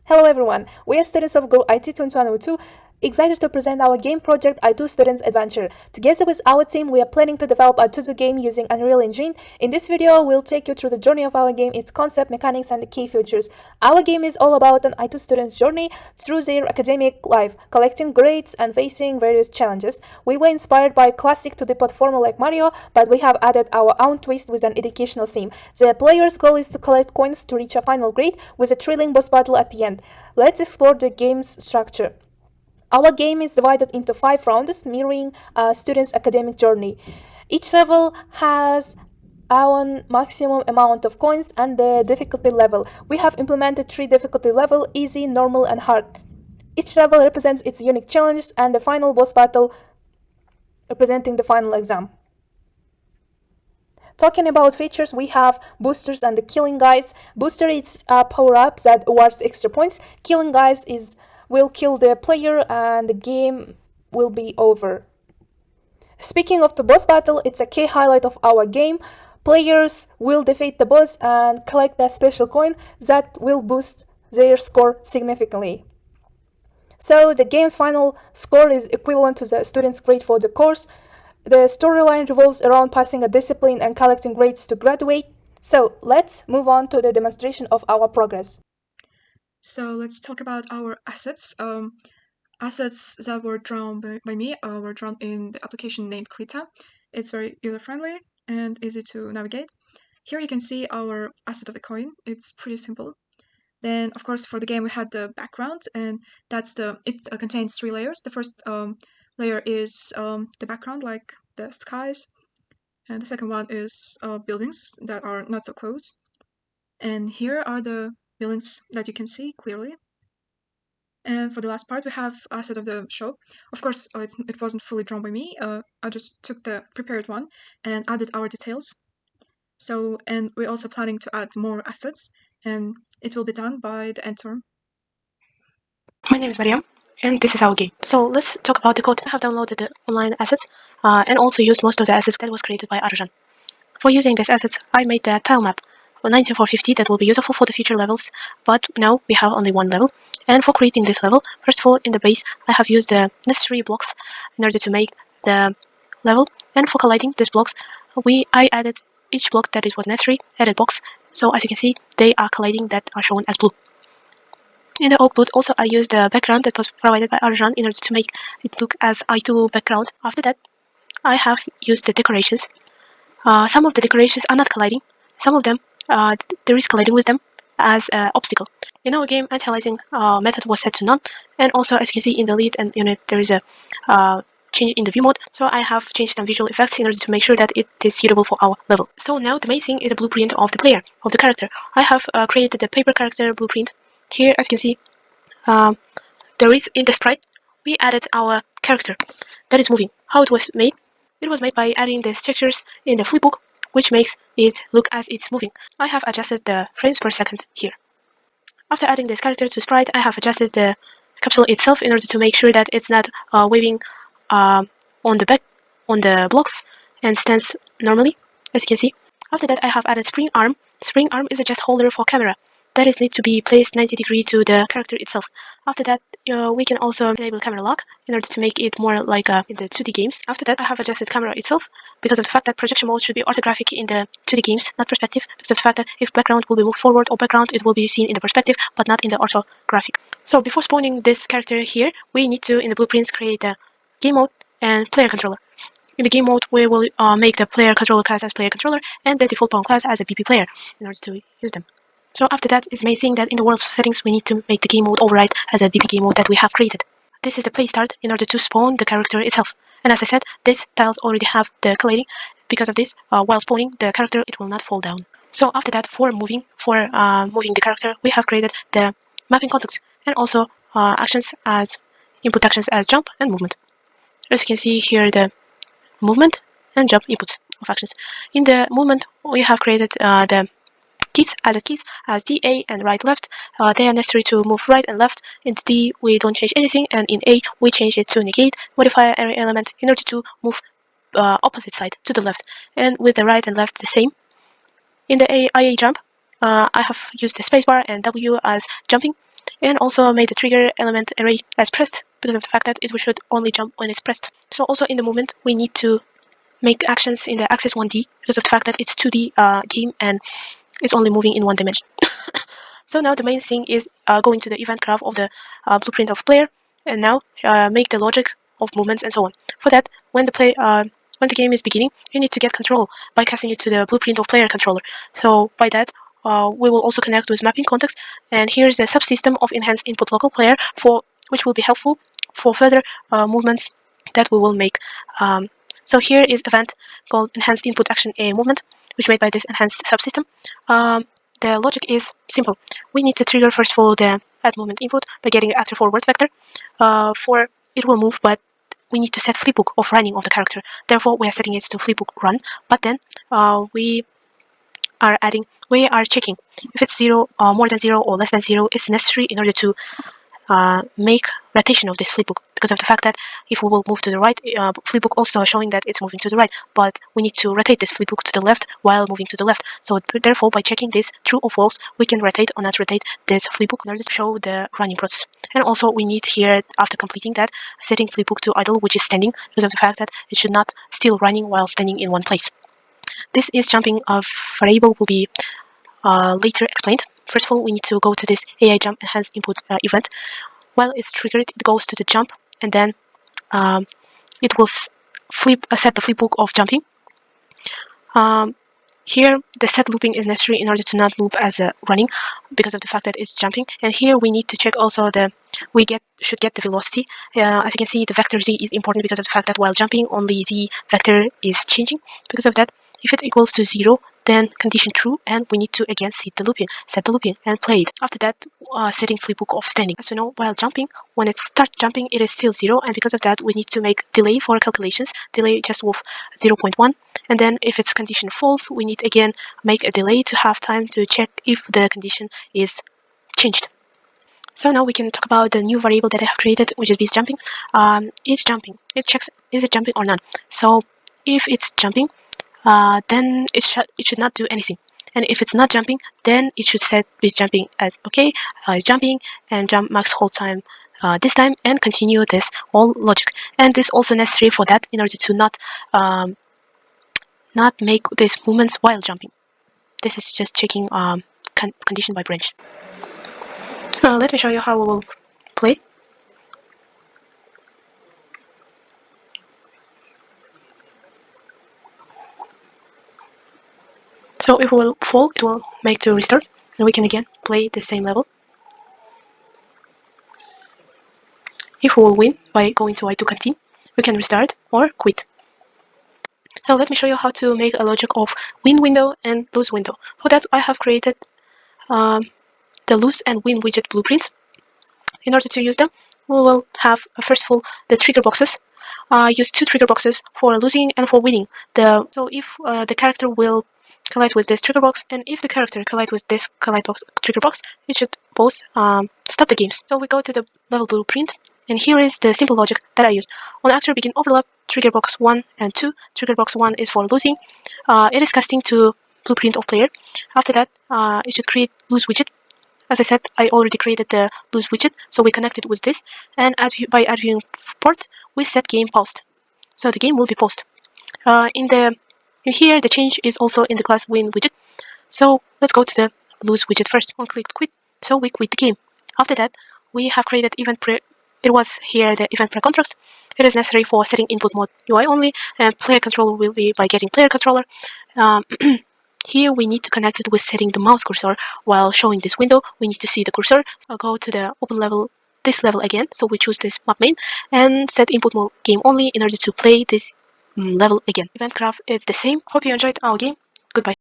Hello everyone, we are students of Group IT 2102, excited to present our game project AITUstudentsAdventure. Together with our team, we are planning to develop a 2D game using Unreal Engine. In this video, we'll take you through the journey of our game, its concept, mechanics, and the key features. Our game is all about an IT student's journey through their academic life, collecting grades and facing various challenges. We were inspired by classic 2D platformer like Mario, but we have added our own twist with an educational theme. The player's goal is to collect coins to reach a final grade with a thrilling boss battle at the end. Let's explore the game's structure. Our game is divided into 5 rounds, mirroring a student's academic journey. Each level has our maximum amount of coins and the difficulty level. We have implemented 3 difficulty levels: easy, normal, and hard. Each level represents its unique challenges and the final boss battle representing the final exam. Talking about features, we have boosters and the killing guys. Booster is a power-up that awards extra points. Killing guys will kill the player and the game will be over. Speaking of the boss battle, it's a key highlight of our game. Players will defeat the boss and collect a special coin that will boost their score significantly. So the game's final score is equivalent to the student's grade for the course. The storyline revolves around passing a discipline and collecting grades to graduate. So let's move on to the demonstration of our progress. So let's talk about our assets. Assets that were drawn by me were drawn in the application named Krita. It's very user-friendly and easy to navigate. Here you can see our asset of the coin. It's pretty simple. Then, of course, for the game we had the background, and it contains 3 layers. The first layer is the background, like the skies, and the second one is buildings that are not so close. And here are the buildings that you can see clearly. And for the last part, we have asset of the show. Of course, it wasn't fully drawn by me. I just took the prepared one and added our details. So, and we're also planning to add more assets, and it will be done by the end term. My name is Mariam, and this is our game. So let's talk about the code. I have downloaded the online assets and also used most of the assets that was created by Arjan. For using these assets, I made the tile map of 19450 that will be useful for the future levels, but now we have only one level. And for creating this level, first of all, in the base, I have used the necessary blocks in order to make the level. And for colliding these blocks, I added each block that it was necessary, added box. So as you can see, they are colliding that are shown as blue. In the output, also I used the background that was provided by Arjan in order to make it look as I2 background. After that, I have used the decorations. Some of the decorations are not colliding. Some of them, there is colliding with them as an obstacle. In our game, anti-aliasing method was set to none, and also as you can see in the lead and unit, there is a change in the view mode. So I have changed some visual effects in order to make sure that it is suitable for our level. So now the main thing is a blueprint of the player, of the character. I have created the paper character blueprint. Here, as you can see, there is in the sprite, we added our character that is moving. How it was made? It was made by adding the textures in the flipbook, which makes it look as it's moving. I have adjusted the frames per second here. After adding this character to sprite, I have adjusted the capsule itself in order to make sure that it's not waving on the back, on the blocks, and stands normally, as you can see. After that, I have added spring arm. Spring arm is a chest holder for camera that is need to be placed 90 degrees to the character itself. After that, we can also enable camera lock in order to make it more like in the 2D games. After that, I have adjusted camera itself because of the fact that projection mode should be orthographic in the 2D games, not perspective, because of the fact that if background will be moved forward or background, it will be seen in the perspective, but not in the orthographic. So before spawning this character here, we need to, in the blueprints, create a game mode and player controller. In the game mode, we will make the player controller class as player controller and the default pawn class as a BP player in order to use them. So after that, it's amazing that in the world settings, we need to make the game mode override as a BP game mode that we have created. This is the play start in order to spawn the character itself. And as I said, these tiles already have the colliding. Because of this, while spawning the character, it will not fall down. So after that, for moving the character, we have created the mapping context and also actions as input actions as jump and movement. As you can see here, the movement and jump inputs of actions. In the movement, we have created the added keys as D, A, and right, left. They are necessary to move right and left. In D, we don't change anything, and in A, we change it to negate modifier array element in order to move opposite side to the left. And with the right and left, the same. In the IA jump, I have used the spacebar and W as jumping And also made the trigger element array as pressed because of the fact that it should only jump when it's pressed. So also in the movement, we need to make actions in the axis 1D because of the fact that it's 2D game and it's only moving in one dimension. So now the main thing is going to the event graph of the blueprint of player, and now make the logic of movements and so on. For that, when the game is beginning, you need to get control by casting it to the blueprint of player controller. So by that, we will also connect with mapping context, and here's the subsystem of enhanced input local player for which will be helpful for further movements that we will make. So here is event called enhanced input action A movement, which made by this enhanced subsystem. The logic is simple. We need to trigger first of all the add movement input by getting the actor forward vector. For it will move, but we need to set flipbook of running of the character. Therefore, we are setting it to flipbook run. But then we are checking if it's zero, more than zero, or less than zero. It's necessary in order to make rotation of this flipbook because of the fact that if we will move to the right, flipbook also showing that it's moving to the right, but we need to rotate this flipbook to the left while moving to the left. So therefore, by checking this true or false, we can rotate or not rotate this flipbook in order to show the running process. And also we need here, after completing that, setting flipbook to idle, which is standing, because of the fact that it should not still running while standing in one place. This is jumping of variable will be later explained. First of all, we need to go to this AI jump enhanced input event. While it's triggered, it goes to the jump, and then it will set the flipbook of jumping. Here, the set looping is necessary in order to not loop as a running because of the fact that it's jumping. And here we need to check also should get the velocity. As you can see, the vector z is important because of the fact that while jumping, only z vector is changing. Because of that, if it equals to 0, then condition true, and we need to again set the looping, and play it. After that, setting flipbook of standing. As you know, while jumping, when it starts jumping, it is still 0, and because of that, we need to make delay for calculations. Delay just with 0.1. And then if it's condition false, we need again make a delay to have time to check if the condition is changed. So now we can talk about the new variable that I have created, which is beast jumping. It's jumping. It checks is it jumping or not. So if it's jumping, then it should not do anything. And if it's not jumping, then it should set beast jumping as okay, it's jumping, and jump max hold time this time, and continue this whole logic. And this is also necessary for that in order to not make these movements while jumping. This is just checking condition by branch. Let me show you how we will play. So if we will fall, it will make to restart, and we can again play the same level. If we will win by going to I2 continue, we can restart or quit. So let me show you how to make a logic of win window and lose window. For that, I have created the lose and win widget blueprints. In order to use them, we will have first of all the trigger boxes. Use 2 trigger boxes for losing and for winning. So if the character will collide with this trigger box, and if the character collide with this trigger box, it should both stop the games. So we go to the level blueprint, and here is the simple logic that I use. On actor begin overlap, trigger box 1 and 2. Trigger box 1 is for losing. It is casting to blueprint of player. After that, it should create lose widget. As I said, I already created the lose widget, so we connect it with this, and by add viewing port, we set game paused. So the game will be paused. In here, the change is also in the class win widget. So let's go to the lose widget first. One click quit, so we quit the game. After that, we have created event pre. It was here the event pre-contracts. It is necessary for setting input mode UI only, and player controller will be by getting player controller. Here we need to connect it with setting the mouse cursor. While showing this window, we need to see the cursor. So I'll go to the open level, this level again. So we choose this map main and set input mode game only in order to play this level again. Event graph is the same. Hope you enjoyed our game. Goodbye.